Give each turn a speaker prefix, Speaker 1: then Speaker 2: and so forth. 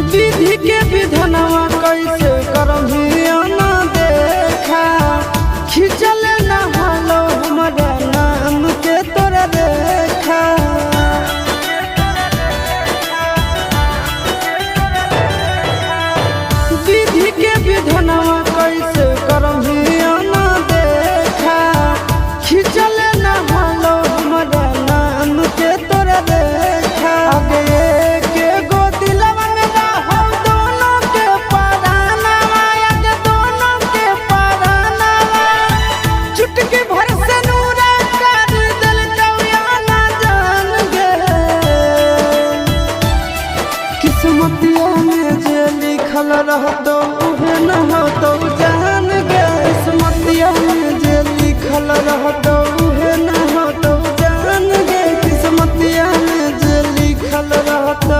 Speaker 1: विधि के विधनवा कैसे करहिया ना देखा खिंचल न हालो हमारा नाम के तोरा देखा। विधि के विधनवा कैसे करहिया ना देखा खिंचल न हालो हमारा नाम के तोरा देखा। आगे के गो दिलवा में रहो दोनों के परानवा आगे दोनों के परानवा चुटकी भर से नूरा कर दिल कौया ना जान गे। किस्मतिया में जे लिखल रहतो उहे न होतो जान गे। किस्मतिया में जे लिखल रहतो उहे न होतो जान गे। किस्मतिया में जे लिखल रहतो